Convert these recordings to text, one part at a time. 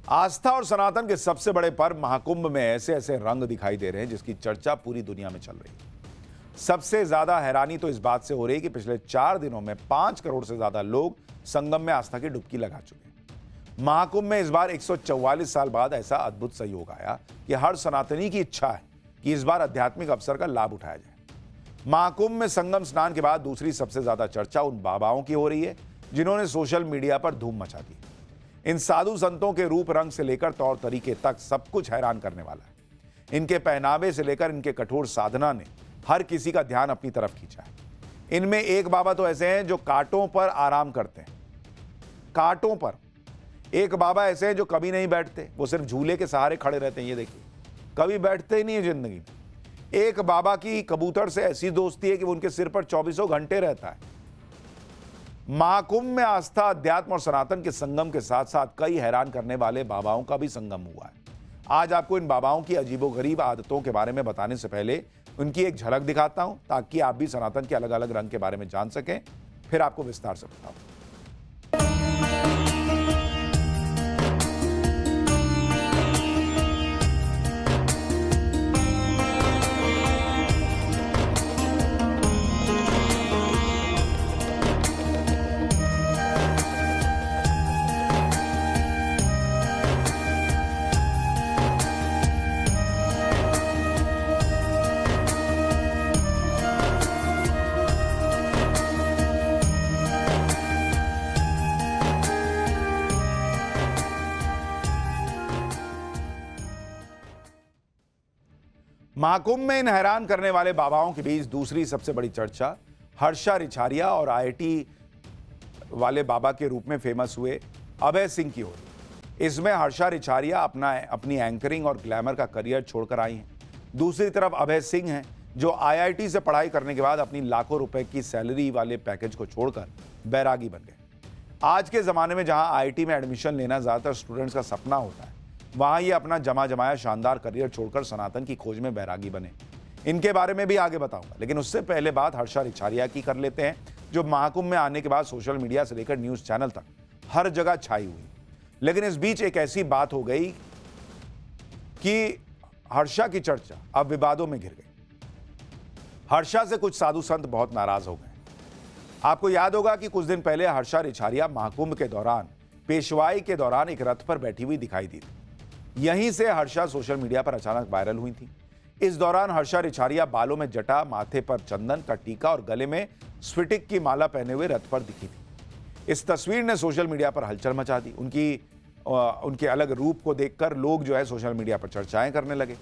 आस्था और सनातन के सबसे बड़े पर्व महाकुंभ में ऐसे ऐसे रंग दिखाई दे रहे हैं जिसकी चर्चा पूरी दुनिया में चल रही है। सबसे ज्यादा हैरानी तो इस बात से हो रही है कि पिछले 4 दिनों में 5 करोड़ से ज्यादा लोग संगम में आस्था की डुबकी लगा चुके हैं। महाकुंभ में इस बार 144 साल बाद ऐसा अद्भुत संयोग आया कि हर सनातनी की इच्छा है कि इस बार आध्यात्मिक अवसर का लाभ उठाया जाए। महाकुंभ में संगम स्नान के बाद दूसरी सबसे ज्यादा चर्चा उन बाबाओं की हो रही है जिन्होंने सोशल मीडिया पर धूम मचा दी। इन साधु संतों के रूप रंग से लेकर तौर तरीके तक सब कुछ हैरान करने वाला है। इनके पहनावे से लेकर इनके कठोर साधना ने हर किसी का ध्यान अपनी तरफ खींचा है। इनमें एक बाबा तो ऐसे हैं जो कांटों पर आराम करते हैं, कांटों पर। एक बाबा ऐसे हैं जो कभी नहीं बैठते, वो सिर्फ झूले के सहारे खड़े रहते हैं। ये देखिए, कभी बैठते ही नहीं है जिंदगी में। एक बाबा की कबूतर से ऐसी दोस्ती है कि वो उनके सिर पर 24 घंटे रहता है। महाकुंभ में आस्था, अध्यात्म और सनातन के संगम के साथ साथ कई हैरान करने वाले बाबाओं का भी संगम हुआ है। आज आपको इन बाबाओं की अजीबोगरीब आदतों के बारे में बताने से पहले उनकी एक झलक दिखाता हूं ताकि आप भी सनातन के अलग अलग रंग के बारे में जान सकें। फिर आपको विस्तार से बताऊं। महाकुंभ में इन हैरान करने वाले बाबाओं के बीच दूसरी सबसे बड़ी चर्चा हर्षा रिछारिया और आईआईटी वाले बाबा के रूप में फेमस हुए अभय सिंह की हो रही। इसमें हर्षा रिछारिया अपनी एंकरिंग और ग्लैमर का करियर छोड़कर आई हैं। दूसरी तरफ अभय सिंह हैं जो आईआईटी से पढ़ाई करने के बाद अपनी लाखों रुपए की सैलरी वाले पैकेज को छोड़कर बैरागी बन गए। आज के ज़माने में जहां आईआईटी में एडमिशन लेना ज़्यादातर स्टूडेंट्स का सपना होता है, वहां ये अपना जमाया शानदार करियर छोड़कर सनातन की खोज में बैरागी बने। इनके बारे में भी आगे बताऊंगा, लेकिन उससे पहले बात हर्षा रिछारिया की कर लेते हैं, जो महाकुंभ में आने के बाद सोशल मीडिया से लेकर न्यूज चैनल तक हर जगह छाई हुई। लेकिन इस बीच एक ऐसी बात हो गई कि हर्षा की चर्चा अब विवादों में घिर गई। हर्षा से कुछ साधु संत बहुत नाराज हो गए। आपको याद होगा कि कुछ दिन पहले हर्षा रिछारिया महाकुंभ के दौरान पेशवाई के दौरान एक रथ पर बैठी हुई दिखाई दी थी। यहीं से हर्षा सोशल मीडिया पर अचानक वायरल हुई थी। इस दौरान हर्षा रिछारिया बालों में जटा, माथे पर चंदन का टीका और गले में स्फटिक की माला पहने हुए रथ पर दिखी थी। इस तस्वीर ने सोशल मीडिया पर हलचल मचा दी। उनके अलग रूप को देखकर लोग जो है सोशल मीडिया पर चर्चाएं करने लगे।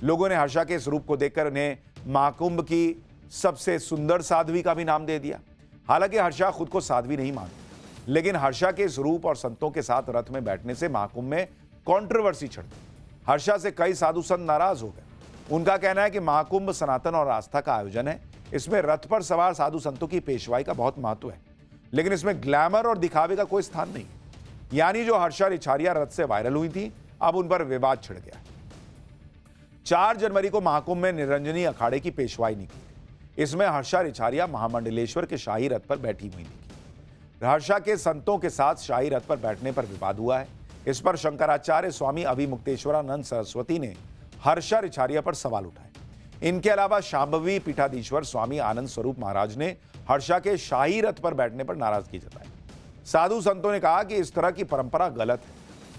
लोगों ने हर्षा के इस रूप को देखकर उन्हें महाकुंभ की सबसे सुंदर साध्वी का भी नाम दे दिया। हालांकि हर्षा खुद को साध्वी नहीं मानती, लेकिन हर्षा के इस रूप और संतों के साथ रथ में बैठने से महाकुंभ में कंट्रोवर्सी छिड़ गई। हर्षा से कई साधु संत नाराज हो गए। उनका कहना है कि महाकुंभ सनातन और आस्था का आयोजन है, इसमें रथ पर सवार साधु संतों की पेशवाई का बहुत महत्व है, लेकिन इसमें ग्लैमर और दिखावे का कोई स्थान नहीं। यानी जो हर्षा रिछारिया रथ से वायरल हुई थी, अब उन पर विवाद छिड़ गया। 4 जनवरी को महाकुंभ में निरंजनी अखाड़े की पेशवाई निकली। इसमें हर्षा रिछारिया महामंडलेश्वर के शाही रथ पर बैठी हुई थी। हर्षा के संतों के साथ शाही रथ पर बैठने पर विवाद हुआ है। इस पर शंकराचार्य स्वामी अभिमुक्तेश्वरानंद सरस्वती ने हर्षा रिछारिया पर सवाल उठाए। इनके अलावा शांभवी पीठाधीश्वर स्वामी आनंद स्वरूप महाराज ने हर्षा के शाही रथ पर बैठने पर नाराजगी जताई। साधु संतों ने कहा कि इस तरह की परंपरा गलत है।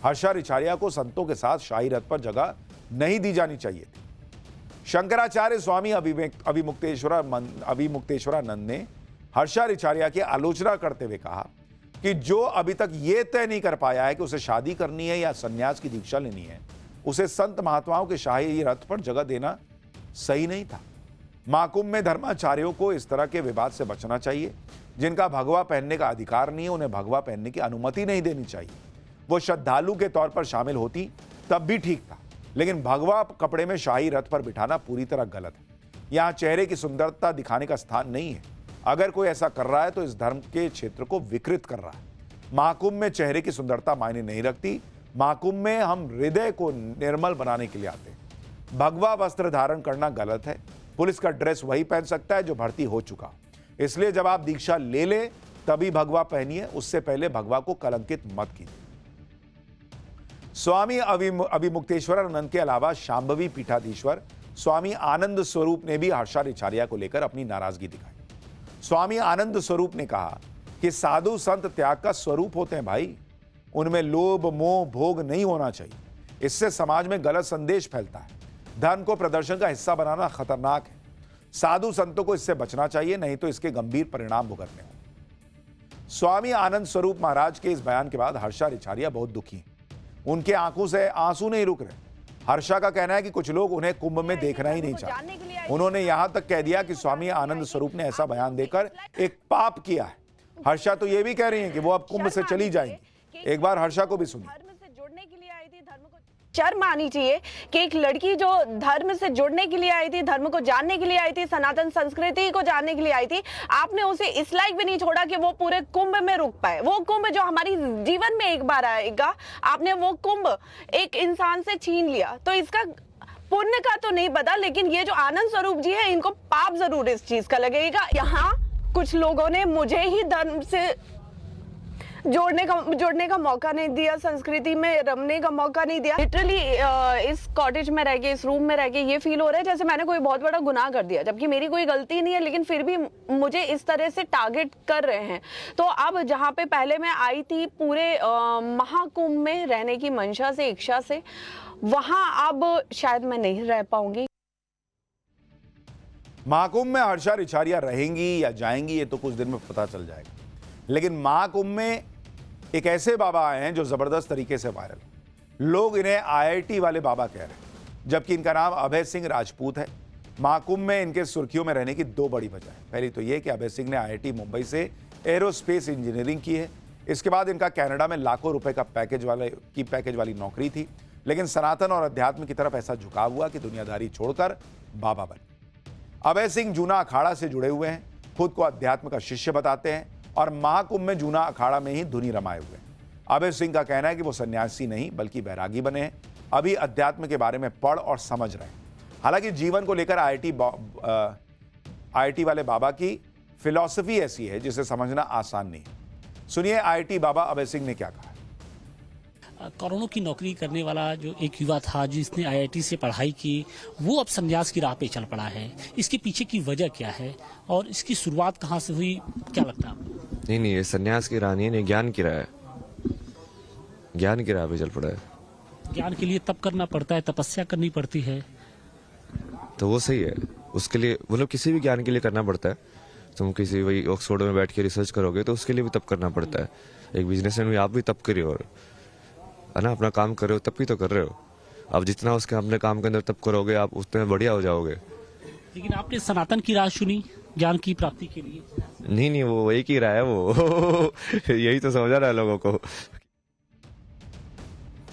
हर्षा रिछारिया को संतों के साथ शाही रथ पर जगह नहीं दी जानी चाहिए थी। शंकराचार्य स्वामी अभिमुक्तेश्वरानंद ने हर्षा रिछारिया की आलोचना करते हुए कहा कि जो अभी तक ये तय नहीं कर पाया है कि उसे शादी करनी है या संन्यास की दीक्षा लेनी है, उसे संत महात्माओं के शाही रथ पर जगह देना सही नहीं था। महाकुंभ में धर्माचार्यों को इस तरह के विवाद से बचना चाहिए। जिनका भगवा पहनने का अधिकार नहीं है, उन्हें भगवा पहनने की अनुमति नहीं देनी चाहिए। वो श्रद्धालु के तौर पर शामिल होती तब भी ठीक था, लेकिन भगवा कपड़े में शाही रथ पर बिठाना पूरी तरह गलत है। यहाँ चेहरे की सुंदरता दिखाने का स्थान नहीं है। अगर कोई ऐसा कर रहा है तो इस धर्म के क्षेत्र को विकृत कर रहा है। महाकुंभ में चेहरे की सुंदरता मायने नहीं रखती। महाकुंभ में हम हृदय को निर्मल बनाने के लिए आते हैं। भगवा वस्त्र धारण करना गलत है। पुलिस का ड्रेस वही पहन सकता है जो भर्ती हो चुका। इसलिए जब आप दीक्षा ले ले तभी भगवा पहनिए, उससे पहले भगवा को कलंकित मत कीजिए। स्वामी अभिमुक्तेश्वरानंद के अलावा शांभवी पीठाधीश्वर स्वामी आनंद स्वरूप ने भी हर्षा रिछारिया को लेकर अपनी नाराजगी दिखाई। स्वामी आनंद स्वरूप ने कहा कि साधु संत त्याग का स्वरूप होते हैं भाई, उनमें लोभ मोह भोग नहीं होना चाहिए, इससे समाज में गलत संदेश फैलता है। धर्म को प्रदर्शन का हिस्सा बनाना खतरनाक है, साधु संतों को इससे बचना चाहिए, नहीं तो इसके गंभीर परिणाम भुगतने होंगे। स्वामी आनंद स्वरूप महाराज के इस बयान के बाद हर्षा रिछारिया बहुत दुखी हैं। उनके आंखों से आंसू नहीं रुक रहे। हर्षा का कहना है कि कुछ लोग उन्हें कुंभ में देखना ही नहीं चाहते। उन्होंने यहां तक कह दिया कि स्वामी आनंद स्वरूप ने ऐसा बयान देकर एक पाप किया है। हर्षा तो ये भी कह रही हैं कि वो अब कुंभ से चली जाएंगी। एक बार हर्षा को भी सुनिए। शर्म आनी चाहिए कि एक लड़की जो धर्म से जुड़ने के लिए आई थी, धर्म को जानने के लिए आई थी, सनातन संस्कृति को जानने के लिए आई थी, आपने उसे इस लायक भी नहीं छोड़ा कि वो पूरे कुंभ में रुक पाए। वो कुंभ जो हमारी जीवन में एक बार आएगा, आपने वो कुंभ एक इंसान से छीन लिया। तो इसका पुण्य का तो नहीं पता, लेकिन ये जो आनंद स्वरूप जी है, इनको पाप जरूर इस चीज का लगेगा। यहाँ कुछ लोगों ने मुझे ही धर्म से जोड़ने का मौका नहीं दिया, संस्कृति में रमने का मौका नहीं दिया। लिटरली इस कॉटेज में रह के, इस रूम में रह के ये फील हो रहा है जैसे मैंने कोई बहुत बड़ा गुनाह कर दिया, जबकि मेरी कोई गलती नहीं है, लेकिन फिर भी मुझे इस तरह से टारगेट कर रहे हैं। तो अब जहाँ पे पहले मैं आई थी पूरे महाकुंभ में रहने की मंशा से, इच्छा से, वहां अब शायद मैं नहीं रह पाऊंगी। महाकुंभ में हर्षा रिछारिया रहेंगी या जाएंगी ये तो कुछ दिन में पता चल जाएगा, लेकिन महाकुंभ में एक ऐसे बाबा आए हैं जो जबरदस्त तरीके से वायरल। लोग इन्हें आईआईटी वाले बाबा कह रहे हैं, जबकि इनका नाम अभय सिंह राजपूत है। महाकुंभ में इनके सुर्खियों में रहने की दो बड़ी वजह है। पहली तो यह कि अभय सिंह ने आईआईटी मुंबई से एरोस्पेस इंजीनियरिंग की है। इसके बाद इनका कनाडा में लाखों रुपए का पैकेज वाली नौकरी थी, लेकिन सनातन और अध्यात्म की तरफ ऐसा झुकाव हुआ कि दुनियादारी छोड़कर बाबा बने। अभय सिंह जूना अखाड़ा से जुड़े हुए हैं, खुद को अध्यात्म का शिष्य बताते हैं और महाकुंभ में जूना अखाड़ा में ही धुनी रमाए हुए हैं। अभय सिंह का कहना है कि वो सन्यासी नहीं बल्कि बैरागी बने हैं, अभी अध्यात्म के बारे में पढ़ और समझ रहे हैं। हालांकि जीवन को लेकर आईआईटी वाले बाबा की फिलॉसफी ऐसी है जिसे समझना आसान नहीं है। सुनिए आईआईटी बाबा अभय सिंह ने क्या कहा। करोड़ों की नौकरी करने वाला जो एक युवा था जिसने आईआईटी से पढ़ाई की, वो अब संन्यास की राह पे चल पड़ा है। इसके पीछे की वजह क्या है और इसकी शुरुआत कहाँ से हुई, क्या लगता है आपको? नहीं, ये संन्यास की राह नहीं है, ज्ञान की राह है। ज्ञान की राह पे चल पड़ा है। ज्ञान के लिए तप करना पड़ता है, तपस्या करनी पड़ती है, तो वो सही है। उसके लिए मतलब किसी भी ज्ञान के लिए करना पड़ता है। तुम किसी वही ऑक्सफोर्ड में बैठ के रिसर्च करोगे तो उसके लिए भी तप करना पड़ता है। एक बिजनेसमैन भी आप भी तप करिए और है ना, अपना काम कर रहे हो तब भी तो कर रहे हो। अब जितना उसके अपने काम के अंदर तप करोगे आप उतने बढ़िया हो जाओगे। लेकिन आपने सनातन की राह चुनी ज्ञान की प्राप्ति के लिए। नहीं, वो वही की राह है वो यही तो समझा रहा है लोगों को